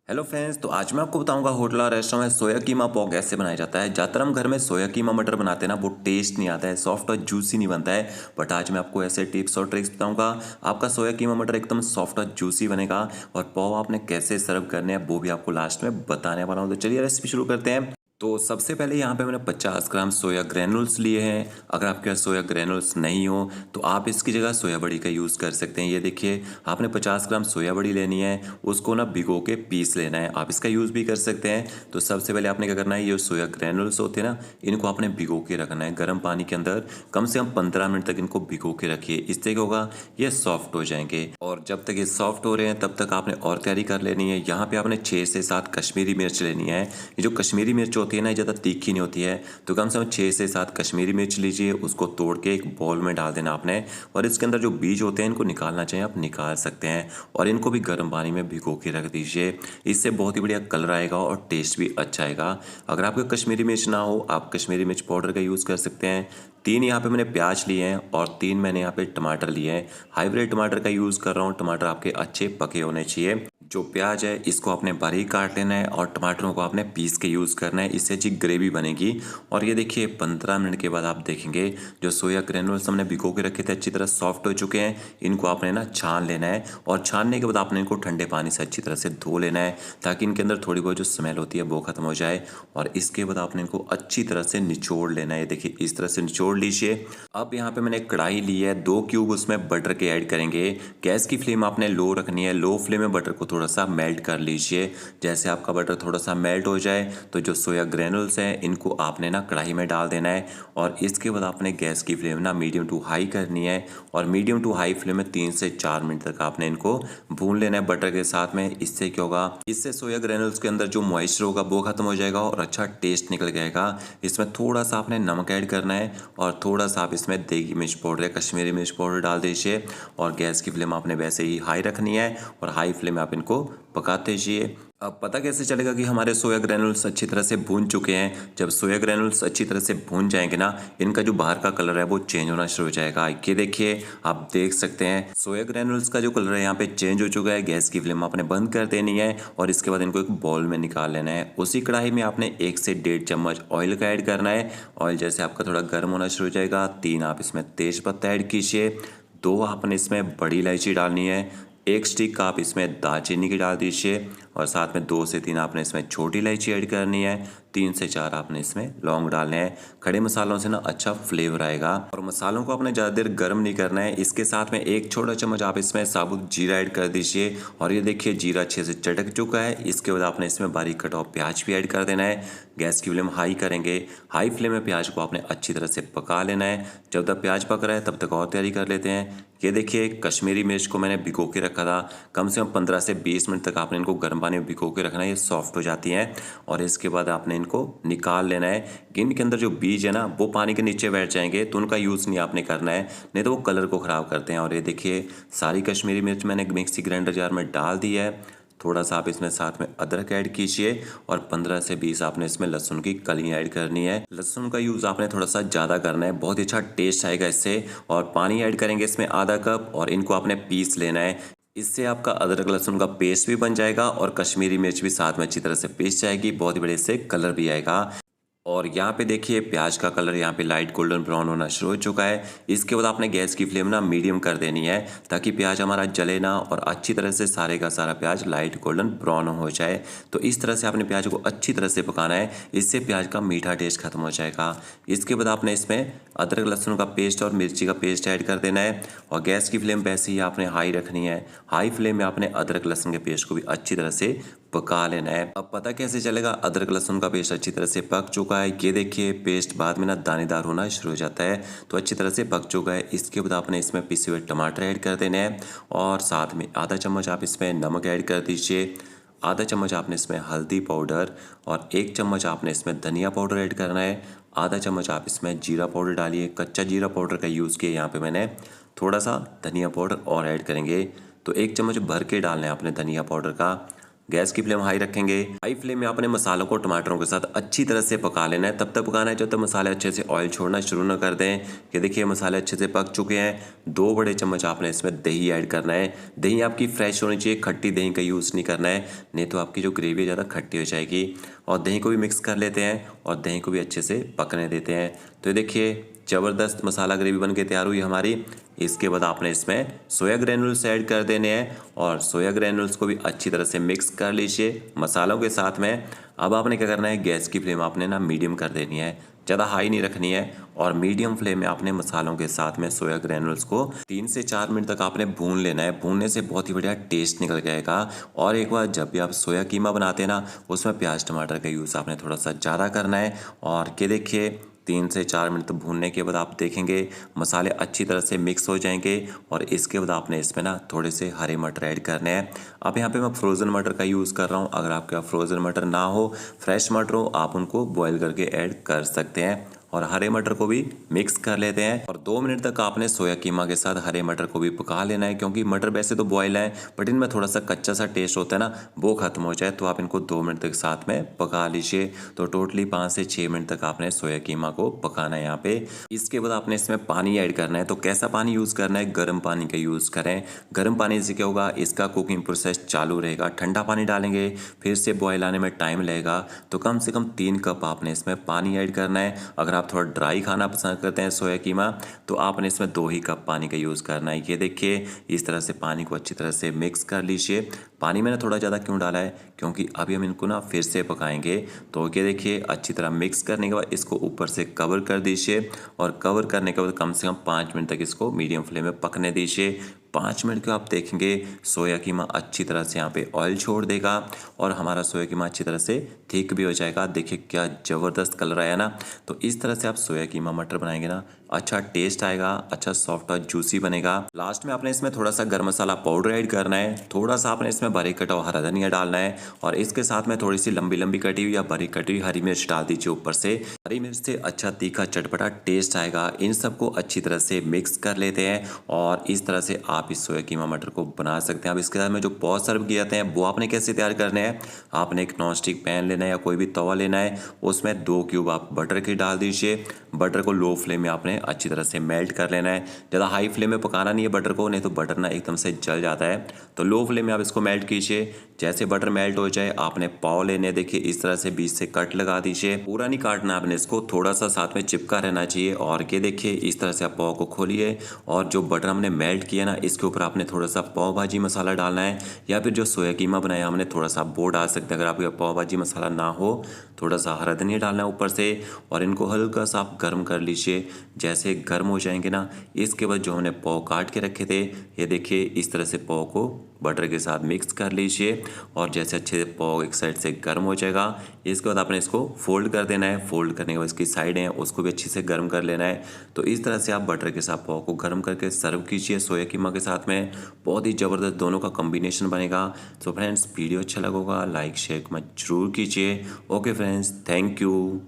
Hello friends, तो आज मैं आपको बताऊंगा होटल और रेस्टोरेंट में सोया कीमा पोहा कैसे बनाया जाता है। ज़्यादातर हम घर में सोया कीमा मटर बनाते हैं ना, वो टेस्ट नहीं आता है, सॉफ्ट और जूसी नहीं बनता है। बट आज मैं आपको ऐसे टिप्स और ट्रिक्स बताऊंगा, आपका सोया कीमा मटर एकदम सॉफ्ट और जूसी बनेगा। और पोहा आपने कैसे सर्व करने हैं वो भी आपको लास्ट में बताने वाला हूँ। तो चलिए रेसिपी शुरू करते हैं। तो सबसे पहले यहाँ पे मैंने 50 ग्राम सोया ग्रैनुल्स लिए हैं। अगर आपके पास सोया ग्रैनुल्स नहीं हो तो आप इसकी जगह सोया बड़ी का यूज़ कर सकते हैं। ये देखिए, आपने 50 ग्राम सोया बड़ी लेनी है, उसको ना भिगो के पीस लेना है। आप इसका यूज़ भी कर सकते हैं। तो सबसे पहले आपने क्या करना है, ये सोया ग्रैनुल्स होते हैं ना, इनको आपने भिगो के रखना है गर्म पानी के अंदर। कम से कम 15 मिनट तक इनको भिगो के रखिए, इससे क्या होगा, ये सॉफ्ट हो जाएंगे। और जब तक ये सॉफ्ट हो रहे हैं तब तक आपने और तैयारी कर लेनी है। यहाँ पे आपने 6 से 7 कश्मीरी मिर्च लेनी है। ये जो कश्मीरी मिर्च होती है ना, ज़्यादा तीखी नहीं होती है, तो कम से कम 6 से 7 कश्मीरी मिर्च लीजिए, उसको तोड़ के एक बाउल में डाल देना आपने। और इसके अंदर जो बीज होते हैं इनको निकालना चाहिए, आप निकाल सकते हैं। और इनको भी गर्म पानी में भिगो के रख दीजिए, इससे बहुत ही बढ़िया कलर आएगा और टेस्ट भी अच्छा आएगा। अगर आपको कश्मीरी मिर्च ना हो, आप कश्मीरी मिर्च पाउडर का यूज़ कर सकते हैं। 3 यहाँ पे मैंने प्याज लिए हैं और 3 मैंने यहाँ पे टमाटर लिए हैं। हाइब्रिड टमाटर का यूज़ कर रहा हूँ, टमाटर आपके अच्छे पके होने चाहिए। जो प्याज है इसको आपने बारीक काट लेना है और टमाटरों को आपने पीस के यूज़ करना है, इससे अच्छी ग्रेवी बनेगी। और ये देखिए 15 मिनट के बाद आप देखेंगे जो सोया ग्रेनुल्स हमने भिगो के रखे थे अच्छी तरह सॉफ्ट हो चुके हैं। इनको आपने ना छान लेना है और छानने के बाद आपने इनको ठंडे पानी से अच्छी तरह से धो लेना है, ताकि इनके अंदर थोड़ी बहुत जो स्मेल होती है वो खत्म हो जाए। और इसके बाद आपने इनको अच्छी तरह से निचोड़ लेना है। देखिए इस तरह से निचोड़ लीजिए। अब यहाँ पे मैंने कढ़ाई ली है, 2 क्यूब उसमें बटर के ऐड करेंगे। गैस की फ्लेम आपने लो रखनी है, लो फ्लेम में बटर को थोड़ा सा मेल्ट कर लीजिए। जैसे आपका बटर थोड़ा सा मेल्ट हो जाए तो जो सोया ग्रेनुल्स हैं इनको आपने ना कढ़ाई में डाल देना है। और इसके बाद आपने गैस की फ्लेम ना मीडियम टू हाई करनी है। और मीडियम टू हाई फ्लेम में 3 से 4 मिनट तक आपने इनको भून लेना है बटर के साथ में। इससे क्या होगा, इससे सोया ग्रेनुल्स के अंदर जो मॉइस्चर होगा वो खत्म हो जाएगा और अच्छा टेस्ट निकल जाएगा। इसमें थोड़ा सा आपने नमक ऐड करना है और थोड़ा सा आप इसमें देगी मिर्च पाउडर या कश्मीरी मिर्च पाउडर डाल दीजिए। और गैस की फ्लेम आपने वैसे ही हाई रखनी है और हाई फ्लेम में आप इनको पकाते जाइए। अब पता कैसे चलेगा कि हमारे सोया ग्रैनुल्स अच्छी तरह से भून चुके हैं? जब सोया ग्रैनुल्स अच्छी तरह से भून जाएंगे ना, इनका जो बाहर का कलर है वो चेंज होना शुरू हो जाएगा। ये देखिए, आप देख सकते हैं सोया ग्रैनुल्स का जो कलर है यहाँ पे चेंज हो चुका है। गैस की फ्लेम आपने बंद कर देनी है और इसके बाद इनको एक बाउल में निकाल लेना है। उसी कढ़ाई में आपने 1 से 1.5 चम्मच ऑयल का ऐड करना है। ऑयल जैसे आपका थोड़ा गर्म होना शुरू हो जाएगा, 3 आप इसमें तेज पत्ता ऐड कीजिए, 2 आपने इसमें बड़ी इलायची डालनी है, 1 स्टिक आप इसमें दालचीनी की डाल दीजिए और साथ में 2 से 3 आपने इसमें छोटी इलायची ऐड करनी है, 3 से 4 आपने इसमें लौंग डालने हैं। खड़े मसालों से ना अच्छा फ्लेवर आएगा। और मसालों को आपने ज़्यादा देर गर्म नहीं करना है। इसके साथ में 1 छोटा चम्मच आप इसमें साबुत जीरा ऐड कर दीजिए। और ये देखिए जीरा अच्छे से चटक चुका है। इसके बाद आपने इसमें बारीक कटा हुआ प्याज भी ऐड कर देना है। गैस की फ्लेम हाई करेंगे, हाई फ्लेम में प्याज को आपने अच्छी तरह से पका लेना है। जब तक प्याज पक रहा है तब तक और तैयारी कर लेते हैं। ये देखिए कश्मीरी मिर्च को मैंने भिगो के रखा था, कम से कम 15 से 20 मिनट तक आपने इनको गर्म पानी में भिगो के रखना है, ये सॉफ्ट हो जाती हैं। और इसके बाद आपने इनको निकाल लेना है। इनके अंदर जो बीज है ना वो पानी के नीचे बैठ जाएंगे, तो उनका यूज़ नहीं आपने करना है, नहीं तो वो कलर को ख़राब करते हैं। और ये देखिए सारी कश्मीरी मिर्च मैंने मिक्सी ग्राइंडर जार में डाल दी है। थोड़ा सा आप इसमें साथ में अदरक ऐड कीजिए और 15 से 20 आपने इसमें लहसुन की कलियां ऐड करनी है। लहसुन का यूज़ आपने थोड़ा सा ज़्यादा करना है, बहुत ही अच्छा टेस्ट आएगा इससे। और पानी ऐड करेंगे इसमें आधा कप और इनको आपने पीस लेना है। इससे आपका अदरक लहसुन का पेस्ट भी बन जाएगा और कश्मीरी मिर्च भी साथ में अच्छी तरह से पीस जाएगी, बहुत ही बढ़िया से कलर भी आएगा। और यहाँ पे देखिए प्याज का कलर यहाँ पे लाइट गोल्डन ब्राउन होना शुरू हो चुका है। इसके बाद आपने गैस की फ्लेम ना मीडियम कर देनी है, ताकि प्याज हमारा जले ना और अच्छी तरह से सारे का सारा प्याज लाइट गोल्डन ब्राउन हो जाए। तो इस तरह से आपने प्याज को अच्छी तरह से पकाना है, इससे प्याज का मीठा टेस्ट खत्म हो जाएगा। इसके बाद आपने इसमें अदरक लहसुन का पेस्ट और मिर्ची का पेस्ट ऐड कर देना है। और गैस की फ्लेम वैसे ही आपने हाई रखनी है। हाई फ्लेम में आपने अदरक लहसुन के पेस्ट को भी अच्छी तरह से पका लेना है। अब पता कैसे चलेगा अदरक लहसुन का पेस्ट अच्छी तरह से पक चुका है? ये देखिए पेस्ट बाद में ना दानेदार होना शुरू हो जाता है, तो अच्छी तरह से पक चुका है। इसके बाद आपने इसमें पिसे हुए टमाटर ऐड कर देने हैं और साथ में आधा चम्मच आप इसमें नमक ऐड कर दीजिए, आधा चम्मच आपने इसमें हल्दी पाउडर और 1 चम्मच आपने इसमें धनिया पाउडर ऐड करना है। आधा चम्मच आप इसमें जीरा पाउडर डालिए, कच्चा जीरा पाउडर का यूज़ किया यहाँ पे मैंने। थोड़ा सा धनिया पाउडर और ऐड करेंगे, तो 1 चम्मच भर के डालना है आपने धनिया पाउडर का। गैस की फ्लेम हाई रखेंगे। हाई फ्लेम में आपने मसालों को टमाटरों के साथ अच्छी तरह से पका लेना है। तब तक पकाना है जब तक मसाले अच्छे से ऑयल छोड़ना शुरू न कर दें। ये देखिए मसाले अच्छे से पक चुके हैं। 2 बड़े चम्मच आपने इसमें दही ऐड करना है। दही आपकी फ्रेश होनी चाहिए, खट्टी दही का यूज़ नहीं करना है, नहीं तो आपकी जो ग्रेवी है ज़्यादा खट्टी हो जाएगी। और दही को भी मिक्स कर लेते हैं और दही को भी अच्छे से पकने देते हैं। तो ये देखिए ज़बरदस्त मसाला ग्रेवी बन के तैयार हुई हमारी। इसके बाद आपने इसमें सोया ग्रैन्यूल्स ऐड कर देने हैं और सोया ग्रैन्यूल्स को भी अच्छी तरह से मिक्स कर लीजिए मसालों के साथ में। अब आपने क्या करना है, गैस की फ्लेम आपने ना मीडियम कर देनी है, ज़्यादा हाई नहीं रखनी है। और मीडियम फ्लेम में आपने मसालों के साथ में सोया ग्रैन्यूल्स को 3 से 4 मिनट तक आपने भून लेना है। भूनने से बहुत ही बढ़िया टेस्ट निकल जाएगा। और एक बार जब भी आप सोया कीमा बनाते हैं ना, उसमें प्याज टमाटर का यूज़ आपने थोड़ा सा ज़्यादा करना है। और ये देखिए 3 से 4 मिनट तक भूनने के बाद आप देखेंगे मसाले अच्छी तरह से मिक्स हो जाएंगे। और इसके बाद आपने इसमें ना थोड़े से हरे मटर ऐड करने हैं। अब यहाँ पे मैं फ्रोज़न मटर का यूज़ कर रहा हूँ। अगर आपके पास फ्रोज़न मटर ना हो, फ्रेश मटर हो, आप उनको बॉयल करके ऐड कर सकते हैं। और हरे मटर को भी मिक्स कर लेते हैं और 2 मिनट तक आपने सोया कीमा के साथ हरे मटर को भी पका लेना है, क्योंकि मटर वैसे तो बॉयल है बट इनमें थोड़ा सा कच्चा सा टेस्ट होता है ना, वो खत्म हो जाए। तो आप इनको 2 मिनट तक साथ में पका लीजिए। तो टोटली 5 से 6 मिनट तक आपने सोया कीमा को पकाना है यहाँ पे। इसके बाद आपने इसमें पानी ऐड करना है। तो कैसा पानी यूज़ करना है, गर्म पानी का यूज़ करें। गर्म पानी से क्या होगा, इसका कुकिंग प्रोसेस चालू रहेगा। ठंडा पानी डालेंगे फिर से बॉयल आने में टाइम लगेगा। तो कम से कम 3 कप आपने इसमें पानी ऐड करना है। अगर आप थोड़ा ड्राई खाना पसंद करते हैं सोया कीमा, तो आपने इसमें 2 ही कप पानी का यूज़ करना है। ये देखिए इस तरह से पानी को अच्छी तरह से मिक्स कर लीजिए। पानी मैंने थोड़ा ज़्यादा क्यों डाला है, क्योंकि अभी हम इनको ना फिर से पकाएंगे। तो ये देखिए अच्छी तरह मिक्स करने के बाद इसको ऊपर से कवर कर दीजिए। और कवर करने के बाद कम से कम 5 मिनट तक इसको मीडियम फ्लेम में पकने दीजिए। 5 मिनट के आप देखेंगे सोया कीमा अच्छी तरह से यहाँ पे ऑयल छोड़ देगा और हमारा सोया कीमा अच्छी तरह से थिक भी हो जाएगा। देखिए क्या ज़बरदस्त कलर आया ना। तो इस तरह से आप सोया कीमा मटर बनाएंगे ना, अच्छा टेस्ट आएगा, अच्छा सॉफ्ट और जूसी बनेगा। लास्ट में आपने इसमें थोड़ा सा गरम मसाला पाउडर ऐड करना है। थोड़ा सा आपने इसमें बारीक कटा हुआ हरा धनिया डालना है और इसके साथ में थोड़ी सी लंबी लंबी कटी हुई या बारीक कटी हुई हरी मिर्च डाल दीजिए ऊपर से। हरी मिर्च से अच्छा तीखा चटपटा टेस्ट आएगा। इन सबको अच्छी तरह से मिक्स कर लेते हैं और इस तरह से आप इस सोया कीमा मटर को बना सकते हैं। अब इसके साथ में जो पॉज सर्व किए जाते हैं वो आपने कैसे तैयार करने हैं, आपने एक नॉन स्टिक पैन लेना है या कोई भी तवा लेना है। उसमें 2 क्यूब आप बटर के डाल दीजिए। बटर को लो फ्लेम में आपने अच्छी तरह से मेल्ट कर लेना है। ज़्यादा हाई फ्लेम में पकाना नहीं है बटर को, नहीं तो बटर ना एकदम से जल जाता है। तो लो फ्लेम में आप इसको मेल्ट कीजिए। जैसे बटर मेल्ट हो जाए आपने पाव लेने, देखिए इस तरह से बीच से कट लगा दीजिए। पूरा नहीं काटना आपने इसको, थोड़ा सा साथ में चिपका रहना चाहिए। और ये देखिए इस तरह से आप पाव को खोलिए और जो बटर हमने मेल्ट किया ना, इसके ऊपर आपने थोड़ा सा पाव भाजी मसाला डालना है या फिर जो सोया कीमा बनाया हमने थोड़ा सा वो डाल सकते हैं। अगर आपके पाव भाजी मसाला ना हो, थोड़ा सा हरा धनिया डालना है ऊपर से और इनको हल्का सा आप गर्म कर लीजिए। जैसे गर्म हो जाएंगे ना, इसके बाद जो हमने पाव काट के रखे थे, ये देखिए इस तरह से पाव को बटर के साथ मिक्स कर लीजिए। और जैसे अच्छे से पाव एक साइड से गर्म हो जाएगा, इसके बाद आपने इसको फोल्ड कर देना है। फोल्ड करने के बाद इसकी साइड है उसको भी अच्छे से गर्म कर लेना है। तो इस तरह से आप बटर के साथ पाव को गर्म करके सर्व कीजिए सोया कीमा के साथ में। बहुत ही ज़बरदस्त दोनों का कॉम्बिनेशन बनेगा। तो फ्रेंड्स वीडियो अच्छा लगा होगा लाइक शेयर मत जरूर कीजिए। Okay friends, thank you.